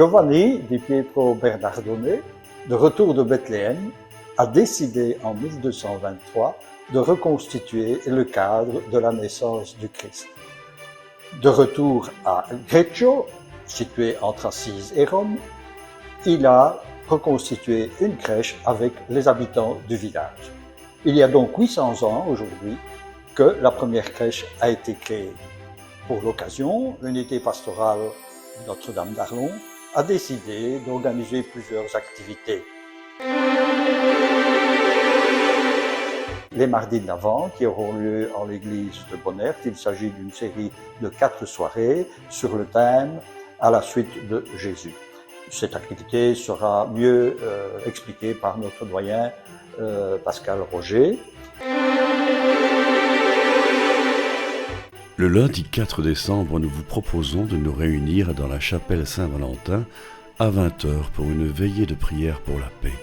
Giovanni di Pietro Bernardone, de retour de Bethléem, a décidé en 1223 de reconstituer le cadre de la naissance du Christ. De retour à Greccio, situé entre Assise et Rome, il a reconstitué une crèche avec les habitants du village. Il y a donc 800 ans aujourd'hui que la première crèche a été créée. Pour l'occasion, l'unité pastorale Notre-Dame d'Arlon a décidé d'organiser plusieurs activités. Les mardis de l'Avent qui auront lieu en l'église de Bonnert, il s'agit d'une série de 4 soirées sur le thème « À la suite de Jésus ». Cette activité sera mieux expliquée par notre doyen Pascal Roger. Le lundi 4 décembre, nous vous proposons de nous réunir dans la chapelle Saint-Valentin à 20h pour une veillée de prière pour la paix.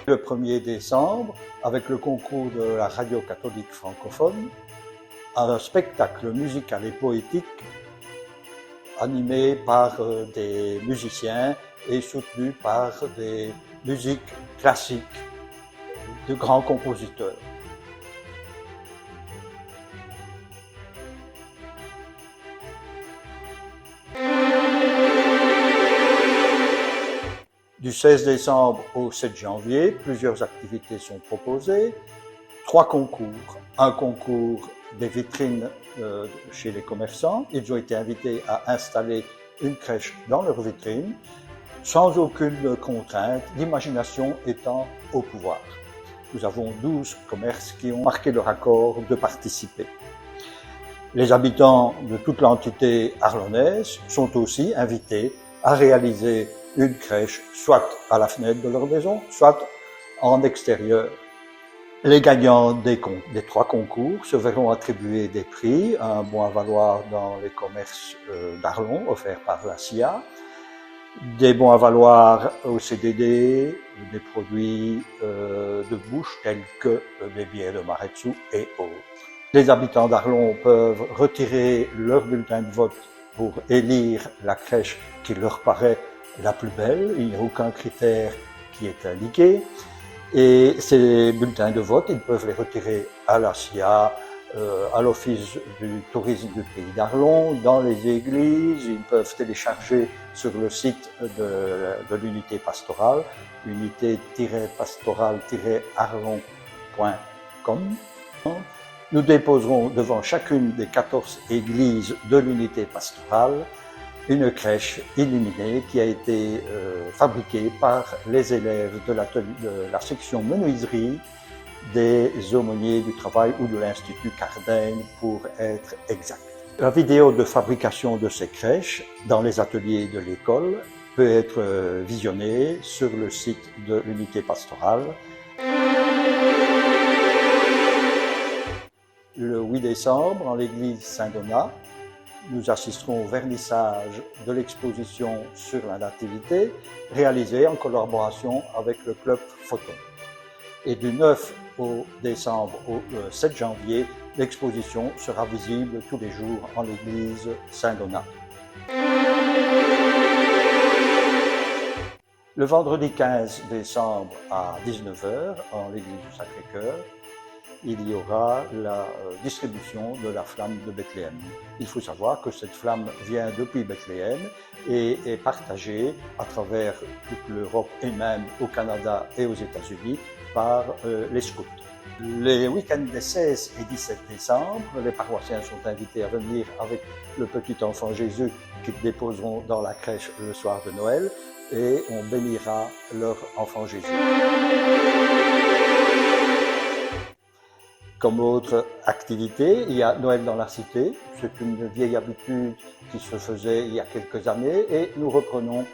Le 1er décembre, avec le concours de la radio catholique francophone, un spectacle musical et poétique animé par des musiciens et soutenu par des musiques classiques de grands compositeurs. Du 16 décembre au 7 janvier, plusieurs activités sont proposées. 3 concours. Un concours des vitrines chez les commerçants. Ils ont été invités à installer une crèche dans leur vitrine, sans aucune contrainte, l'imagination étant au pouvoir. Nous avons 12 commerces qui ont marqué leur accord de participer. Les habitants de toute l'entité arlonnaise sont aussi invités à réaliser une crèche, soit à la fenêtre de leur maison, soit en extérieur. Les gagnants des 3 concours se verront attribuer des prix, un bon à valoir dans les commerces d'Arlon, offert par la CIA, des bons à valoir au CDD, des produits de bouche tels que des billets de Maretsu et autres. Les habitants d'Arlon peuvent retirer leur bulletin de vote pour élire la crèche qui leur paraît la plus belle. Il n'y a aucun critère qui est indiqué. Et ces bulletins de vote, ils peuvent les retirer à la CIA, à l'Office du tourisme du pays d'Arlon, dans les églises. Ils peuvent télécharger sur le site de l'unité pastorale, unité-pastorale-arlon.com. Nous déposerons devant chacune des 14 églises de l'unité pastorale une crèche illuminée qui a été fabriquée par les élèves de la section menuiserie des aumôniers du travail ou de l'Institut Cardaigne pour être exact. La vidéo de fabrication de ces crèches dans les ateliers de l'école peut être visionnée sur le site de l'unité pastorale. Le 8 décembre, en l'église Saint-Donat, nous assisterons au vernissage de l'exposition sur la nativité réalisée en collaboration avec le club Photon. Et du 9 décembre au 7 janvier, l'exposition sera visible tous les jours en l'église Saint-Donat. Le vendredi 15 décembre à 19h, en l'église du Sacré-Cœur, il y aura la distribution de la flamme de Bethléem. Il faut savoir que cette flamme vient depuis Bethléem et est partagée à travers toute l'Europe et même au Canada et aux États-Unis par les scouts. Les week-ends des 16 et 17 décembre, les paroissiens sont invités à venir avec le petit enfant Jésus qu'ils déposeront dans la crèche le soir de Noël et on bénira leur enfant Jésus. Comme autre activité, il y a Noël dans la cité. C'est une vieille habitude qui se faisait il y a quelques années et nous reprenons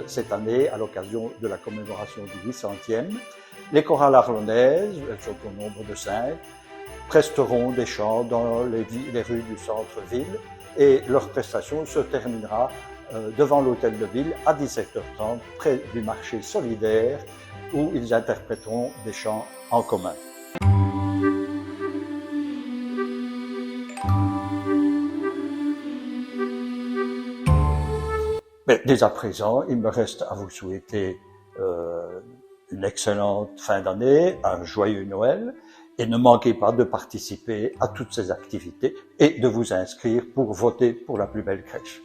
cette année à l'occasion de la commémoration du 800e. Les chorales arlonnaises, elles sont au nombre de 5, presteront des chants dans les rues du centre-ville et leur prestation se terminera devant l'hôtel de ville à 17h30 près du marché solidaire où ils interpréteront des chants en commun. Mais dès à présent, il me reste à vous souhaiter une excellente fin d'année, un joyeux Noël, et ne manquez pas de participer à toutes ces activités et de vous inscrire pour voter pour la plus belle crèche.